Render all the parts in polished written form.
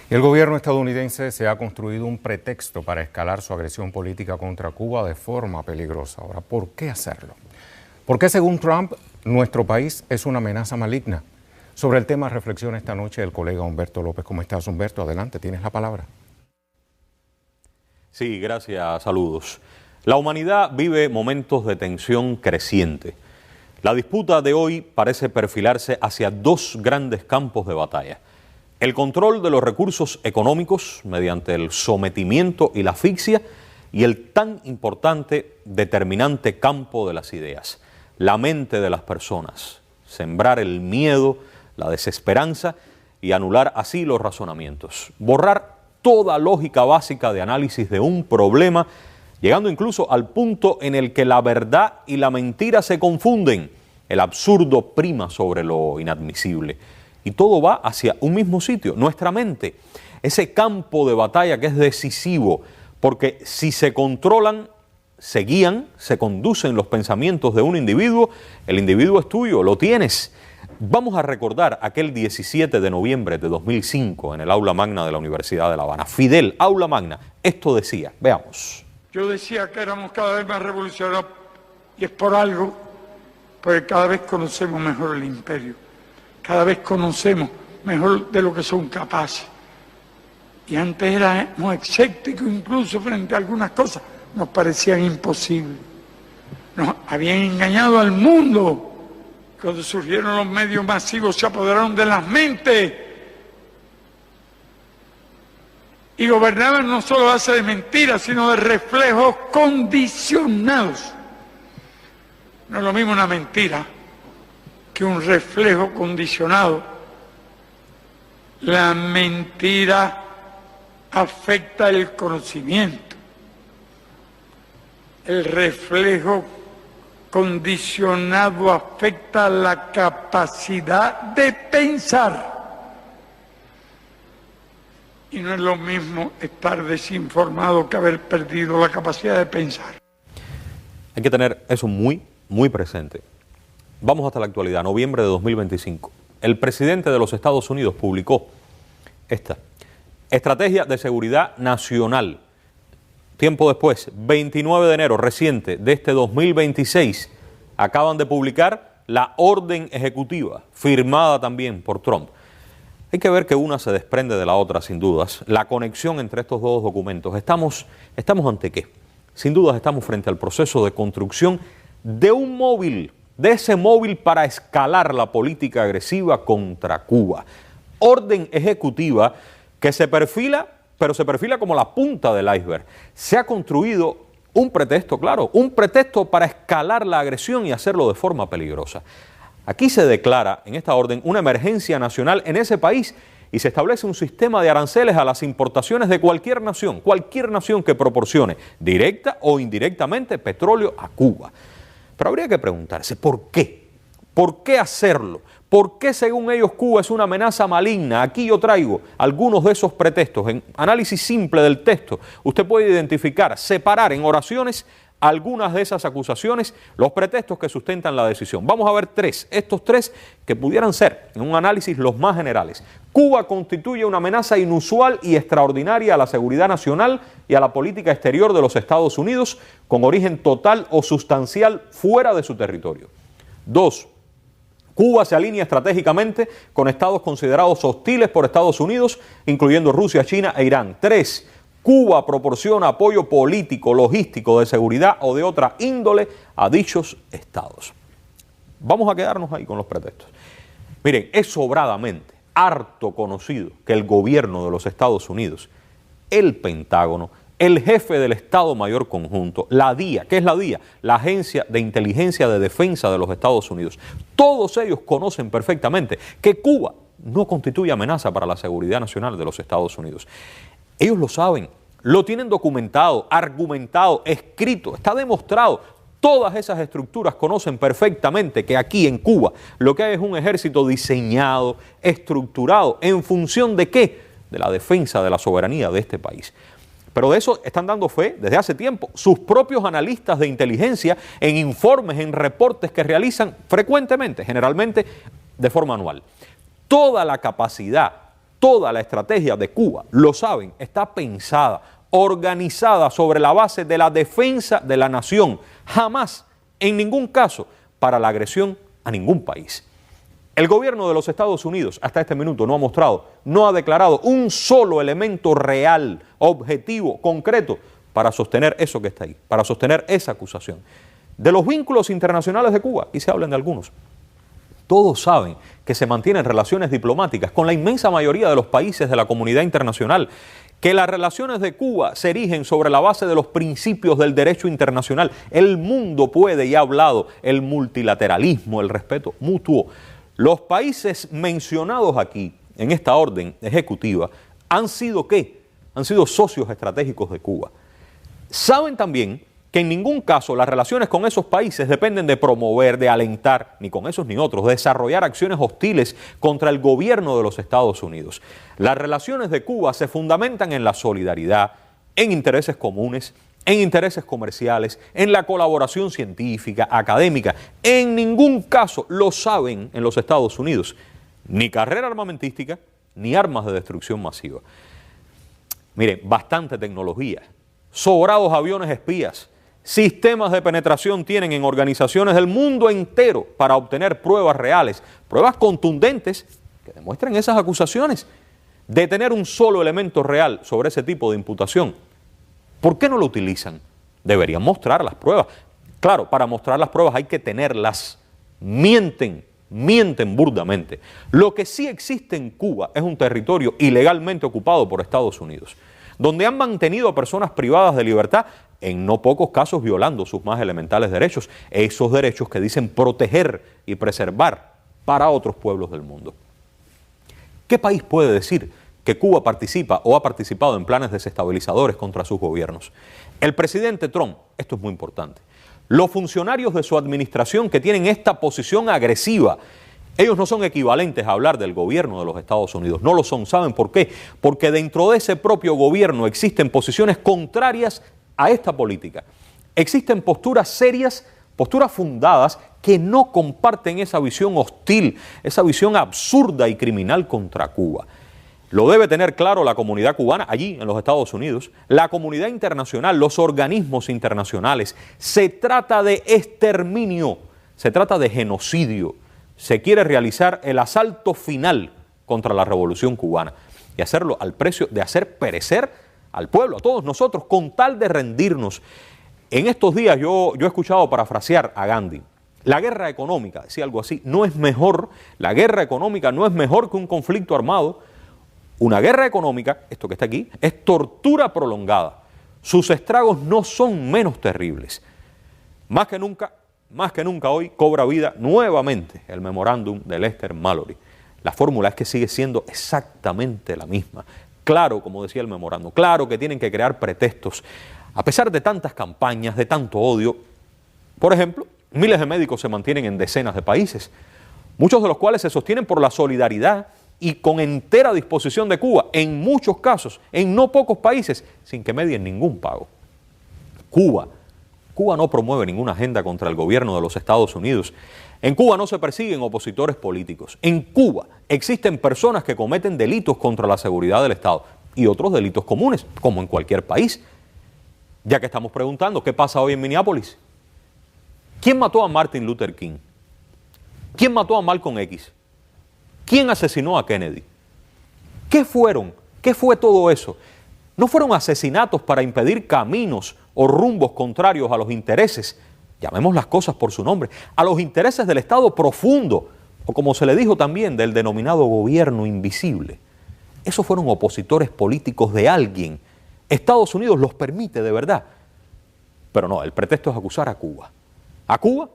El gobierno estadounidense se ha construido un pretexto para escalar su agresión política contra Cuba de forma peligrosa. Ahora, ¿por qué hacerlo? ¿Por qué, según Trump, nuestro país es una amenaza maligna? Sobre el tema reflexiona esta noche el colega Humberto López. ¿Cómo estás, Humberto? Adelante, tienes la palabra. Sí, gracias, saludos. La humanidad vive momentos de tensión creciente. La disputa de hoy parece perfilarse hacia dos grandes campos de batalla. El control de los recursos económicos mediante el sometimiento y la asfixia y el tan importante, determinante campo de las ideas, la mente de las personas, sembrar el miedo, la desesperanza y anular así los razonamientos, borrar toda lógica básica de análisis de un problema, llegando incluso al punto en el que la verdad y la mentira se confunden, el absurdo prima sobre lo inadmisible. Y todo va hacia un mismo sitio, nuestra mente, ese campo de batalla que es decisivo, porque si se controlan, se guían, se conducen los pensamientos de un individuo, el individuo es tuyo, lo tienes. Vamos a recordar aquel 17 de noviembre de 2005 en el aula magna de la Universidad de La Habana. Fidel, aula magna, esto decía, veamos. Yo decía que éramos cada vez más revolucionarios y es por algo, porque cada vez conocemos mejor el imperio. Cada vez conocemos mejor de lo que son capaces. Y antes éramos escépticos incluso frente a algunas cosas, nos parecían imposibles. Nos habían engañado al mundo. Cuando surgieron los medios masivos se apoderaron de las mentes. Y gobernaban no solo a base de mentiras, sino de reflejos condicionados. No es lo mismo una mentira que un reflejo condicionado. La mentira afecta el conocimiento. El reflejo condicionado afecta la capacidad de pensar. Y no es lo mismo estar desinformado que haber perdido la capacidad de pensar. Hay que tener eso muy presente. Vamos hasta la actualidad, noviembre de 2025. El presidente de los Estados Unidos publicó esta Estrategia de Seguridad Nacional. Tiempo después, 29 de enero reciente de este 2026, acaban de publicar la orden ejecutiva, firmada también por Trump. Hay que ver que una se desprende de la otra, sin dudas. La conexión entre estos dos documentos. ¿Estamos ante qué? Sin dudas estamos frente al proceso de construcción de un móvil, de ese móvil para escalar la política agresiva contra Cuba. Orden ejecutiva que se perfila, pero se perfila como la punta del iceberg. Se ha construido un pretexto, claro, un pretexto para escalar la agresión y hacerlo de forma peligrosa. Aquí se declara en esta orden una emergencia nacional en ese país y se establece un sistema de aranceles a las importaciones de cualquier nación que proporcione directa o indirectamente petróleo a Cuba. Pero habría que preguntarse, ¿por qué? ¿Por qué hacerlo? ¿Por qué, según ellos, Cuba es una amenaza maligna? Aquí yo traigo algunos de esos pretextos. En análisis simple del texto, usted puede identificar, separar en oraciones algunas de esas acusaciones, los pretextos que sustentan la decisión. Vamos a ver estos tres que pudieran ser, en un análisis, los más generales. Cuba constituye una amenaza inusual y extraordinaria a la seguridad nacional y a la política exterior de los Estados Unidos, con origen total o sustancial fuera de su territorio. 2. Cuba se alinea estratégicamente con estados considerados hostiles por Estados Unidos, incluyendo Rusia, China e Irán. 3. Cuba proporciona apoyo político, logístico, de seguridad o de otra índole a dichos estados. Vamos a quedarnos ahí con los pretextos. Miren, es sobradamente, harto conocido que el gobierno de los Estados Unidos, el Pentágono, el jefe del Estado Mayor Conjunto, la DIA, ¿qué es la DIA? La Agencia de Inteligencia de Defensa de los Estados Unidos. Todos ellos conocen perfectamente que Cuba no constituye amenaza para la seguridad nacional de los Estados Unidos. Ellos lo saben, lo tienen documentado, argumentado, escrito, está demostrado. Todas esas estructuras conocen perfectamente que aquí en Cuba lo que hay es un ejército diseñado, estructurado, ¿en función de qué? De la defensa de la soberanía de este país. Pero de eso están dando fe desde hace tiempo sus propios analistas de inteligencia en informes, en reportes que realizan frecuentemente, generalmente de forma anual. Toda la capacidad, toda la estrategia de Cuba, lo saben, está pensada, organizada sobre la base de la defensa de la nación, jamás, en ningún caso, para la agresión a ningún país. El gobierno de los Estados Unidos hasta este minuto no ha declarado un solo elemento real, objetivo, concreto, para sostener eso que está ahí, para sostener esa acusación. De los vínculos internacionales de Cuba, aquí se hablan de algunos. Todos saben que se mantienen relaciones diplomáticas con la inmensa mayoría de los países de la comunidad internacional, que las relaciones de Cuba se erigen sobre la base de los principios del derecho internacional. El mundo puede, y ha hablado, el multilateralismo, el respeto mutuo. Los países mencionados aquí, en esta orden ejecutiva, ¿han sido qué? Han sido socios estratégicos de Cuba. Saben también que en ningún caso las relaciones con esos países dependen de promover, de alentar, ni con esos ni otros, de desarrollar acciones hostiles contra el gobierno de los Estados Unidos. Las relaciones de Cuba se fundamentan en la solidaridad, en intereses comunes, en intereses comerciales, en la colaboración científica, académica. En ningún caso, lo saben en los Estados Unidos, ni carrera armamentística, ni armas de destrucción masiva. Miren, bastante tecnología, sobrados aviones espías, sistemas de penetración tienen en organizaciones del mundo entero para obtener pruebas reales, pruebas contundentes que demuestren esas acusaciones. De tener un solo elemento real sobre ese tipo de imputación, ¿por qué no lo utilizan? Deberían mostrar las pruebas. Claro, para mostrar las pruebas hay que tenerlas. Mienten burdamente. Lo que sí existe en Cuba es un territorio ilegalmente ocupado por Estados Unidos, donde han mantenido a personas privadas de libertad, en no pocos casos violando sus más elementales derechos, esos derechos que dicen proteger y preservar para otros pueblos del mundo. ¿Qué país puede decir que Cuba participa o ha participado en planes desestabilizadores contra sus gobiernos? El presidente Trump, esto es muy importante, los funcionarios de su administración que tienen esta posición agresiva, ellos no son equivalentes a hablar del gobierno de los Estados Unidos, no lo son. ¿Saben por qué? Porque dentro de ese propio gobierno existen posiciones contrarias a esta política. Existen posturas serias, posturas fundadas, que no comparten esa visión hostil, esa visión absurda y criminal contra Cuba. Lo debe tener claro la comunidad cubana allí en los Estados Unidos, la comunidad internacional, los organismos internacionales. Se trata de exterminio, se trata de genocidio. Se quiere realizar el asalto final contra la revolución cubana y hacerlo al precio de hacer perecer al pueblo, a todos nosotros, con tal de rendirnos. En estos días yo he escuchado parafrasear a Gandhi. La guerra económica, decía algo así, no es mejor, la guerra económica no es mejor que un conflicto armado. Una guerra económica, esto que está aquí, es tortura prolongada. Sus estragos no son menos terribles. Más que nunca hoy cobra vida nuevamente el memorándum de Lester Mallory. La fórmula es que sigue siendo exactamente la misma. Claro, como decía el memorándum, claro que tienen que crear pretextos. A pesar de tantas campañas, de tanto odio, por ejemplo, miles de médicos se mantienen en decenas de países, muchos de los cuales se sostienen por la solidaridad y con entera disposición de Cuba, en muchos casos, en no pocos países, sin que medien ningún pago. Cuba no promueve ninguna agenda contra el gobierno de los Estados Unidos. En Cuba no se persiguen opositores políticos. En Cuba existen personas que cometen delitos contra la seguridad del Estado y otros delitos comunes, como en cualquier país. Ya que estamos preguntando, ¿qué pasa hoy en Minneapolis? ¿Quién mató a Martin Luther King? ¿Quién mató a Malcolm X? ¿Quién asesinó a Kennedy? ¿Qué fue todo eso? ¿No fueron asesinatos para impedir caminos o rumbos contrarios a los intereses, llamemos las cosas por su nombre, a los intereses del Estado profundo, o como se le dijo también, del denominado gobierno invisible? Esos fueron opositores políticos de alguien. Estados Unidos los permite de verdad. Pero no, el pretexto es acusar a Cuba. A Cuba,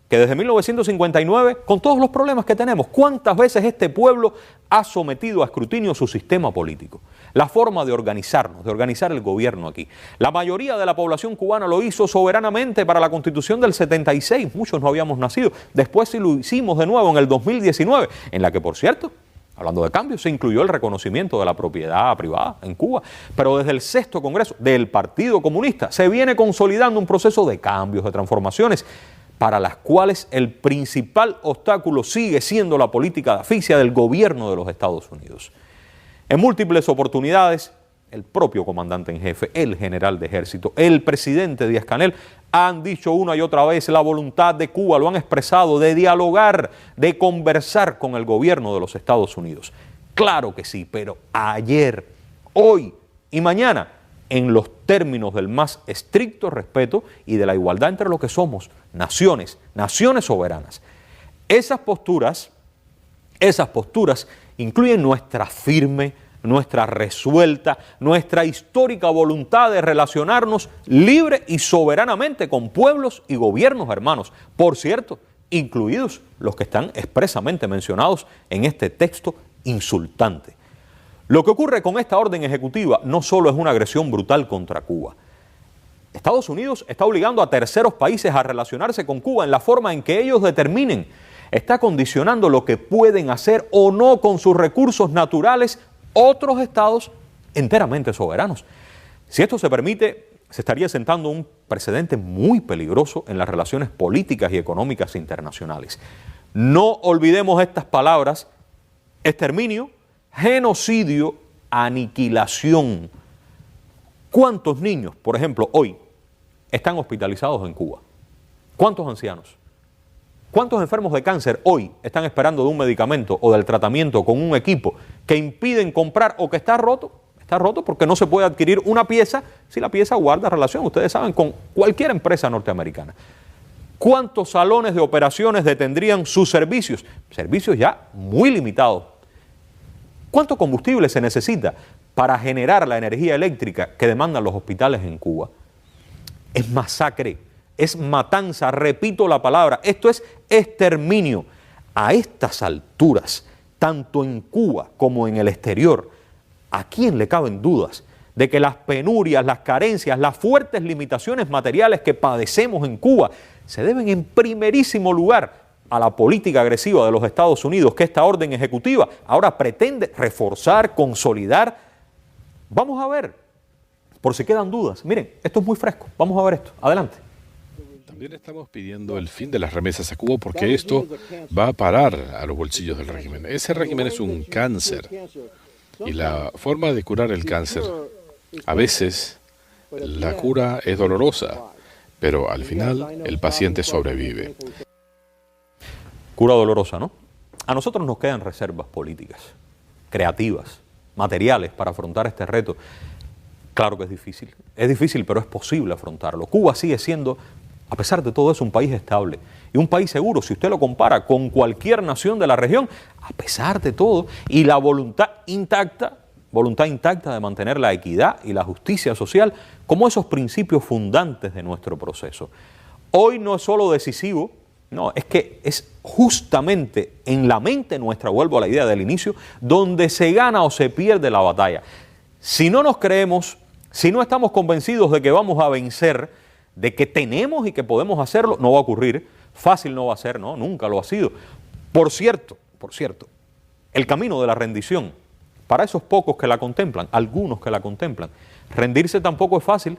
que desde 1959, con todos los problemas que tenemos, ¿cuántas veces este pueblo ha sometido a escrutinio su sistema político? La forma de organizarnos, de organizar el gobierno aquí. La mayoría de la población cubana lo hizo soberanamente para la Constitución del 76, muchos no habíamos nacido. Después sí lo hicimos de nuevo en el 2019, en la que, por cierto, hablando de cambios, se incluyó el reconocimiento de la propiedad privada en Cuba. Pero desde el 6º Congreso del Partido Comunista se viene consolidando un proceso de cambios, de transformaciones, para las cuales el principal obstáculo sigue siendo la política de asfixia del gobierno de los Estados Unidos. En múltiples oportunidades, el propio comandante en jefe, el general de ejército, el presidente Díaz-Canel han dicho una y otra vez la voluntad de Cuba, lo han expresado, de dialogar, de conversar con el gobierno de los Estados Unidos. Claro que sí, pero ayer, hoy y mañana, en los términos del más estricto respeto y de la igualdad entre lo que somos, naciones soberanas. Esas posturas incluyen nuestra firme, nuestra resuelta, nuestra histórica voluntad de relacionarnos libre y soberanamente con pueblos y gobiernos hermanos. Por cierto, incluidos los que están expresamente mencionados en este texto insultante. Lo que ocurre con esta orden ejecutiva no solo es una agresión brutal contra Cuba. Estados Unidos está obligando a terceros países a relacionarse con Cuba en la forma en que ellos determinen. Está condicionando lo que pueden hacer o no con sus recursos naturales otros estados enteramente soberanos. Si esto se permite, se estaría sentando un precedente muy peligroso en las relaciones políticas y económicas internacionales. No olvidemos estas palabras: exterminio, genocidio, aniquilación. ¿Cuántos niños, por ejemplo, hoy están hospitalizados en Cuba? ¿Cuántos ancianos? ¿Cuántos enfermos de cáncer hoy están esperando de un medicamento o del tratamiento con un equipo que impiden comprar o que está roto? Está roto porque no se puede adquirir una pieza si la pieza guarda relación, ustedes saben, con cualquier empresa norteamericana. ¿Cuántos salones de operaciones detendrían sus servicios? Servicios ya muy limitados. ¿Cuánto combustible se necesita para generar la energía eléctrica que demandan los hospitales en Cuba? Es masacre, es matanza, repito la palabra, esto es exterminio. A estas alturas, tanto en Cuba como en el exterior, ¿a quién le caben dudas de que las penurias, las carencias, las fuertes limitaciones materiales que padecemos en Cuba se deben en primerísimo lugar a la política agresiva de los Estados Unidos, que esta orden ejecutiva ahora pretende reforzar, consolidar? Vamos a ver, por si quedan dudas. Miren, esto es muy fresco, vamos a ver esto, adelante. También estamos pidiendo el fin de las remesas a Cuba porque esto va a parar a los bolsillos del régimen. Ese régimen es un cáncer y la forma de curar el cáncer, a veces la cura es dolorosa, pero al final el paciente sobrevive. Cura dolorosa, ¿no? A nosotros nos quedan reservas políticas, creativas, materiales para afrontar este reto. Claro que es difícil, pero es posible afrontarlo. Cuba sigue siendo, a pesar de todo eso, un país estable y un país seguro, si usted lo compara con cualquier nación de la región, a pesar de todo, y la voluntad intacta de mantener la equidad y la justicia social como esos principios fundantes de nuestro proceso. Hoy no es solo decisivo, no, es que es justamente en la mente nuestra, vuelvo a la idea del inicio, donde se gana o se pierde la batalla. Si no nos creemos, si no estamos convencidos de que vamos a vencer, de que tenemos y que podemos hacerlo, no va a ocurrir. Fácil no va a ser, no, nunca lo ha sido. Por cierto, el camino de la rendición, para esos pocos que la contemplan, algunos que la contemplan, rendirse tampoco es fácil.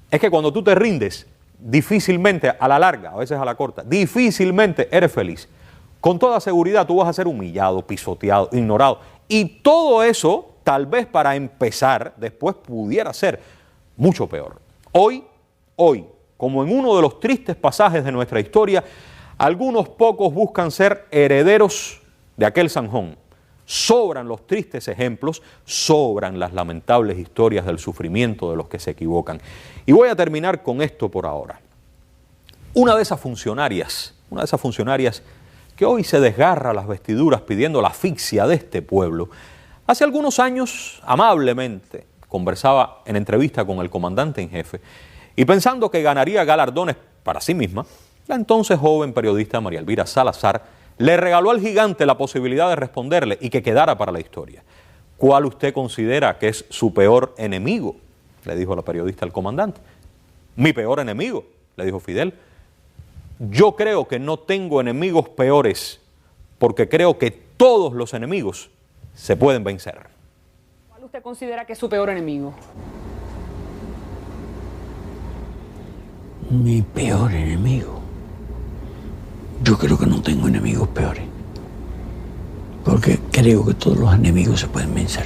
Es que cuando tú te rindes, difícilmente, a la larga, a veces a la corta, difícilmente eres feliz. Con toda seguridad tú vas a ser humillado, pisoteado, ignorado. Y todo eso, tal vez para empezar, después pudiera ser mucho peor. Hoy, como en uno de los tristes pasajes de nuestra historia, algunos pocos buscan ser herederos de aquel zanjón. Sobran los tristes ejemplos, sobran las lamentables historias del sufrimiento de los que se equivocan. Y voy a terminar con esto por ahora. Una de esas funcionarias que hoy se desgarra las vestiduras pidiendo la asfixia de este pueblo, hace algunos años, amablemente, conversaba en entrevista con el comandante en jefe y pensando que ganaría galardones para sí misma, la entonces joven periodista María Elvira Salazar le regaló al gigante la posibilidad de responderle y que quedara para la historia. ¿Cuál usted considera que es su peor enemigo?, le dijo la periodista al comandante. Mi peor enemigo, le dijo Fidel. Yo creo que no tengo enemigos peores, porque creo que todos los enemigos se pueden vencer. ¿Cuál usted considera que es su peor enemigo? Mi peor enemigo. Yo creo que no tengo enemigos peores, porque creo que todos los enemigos se pueden vencer.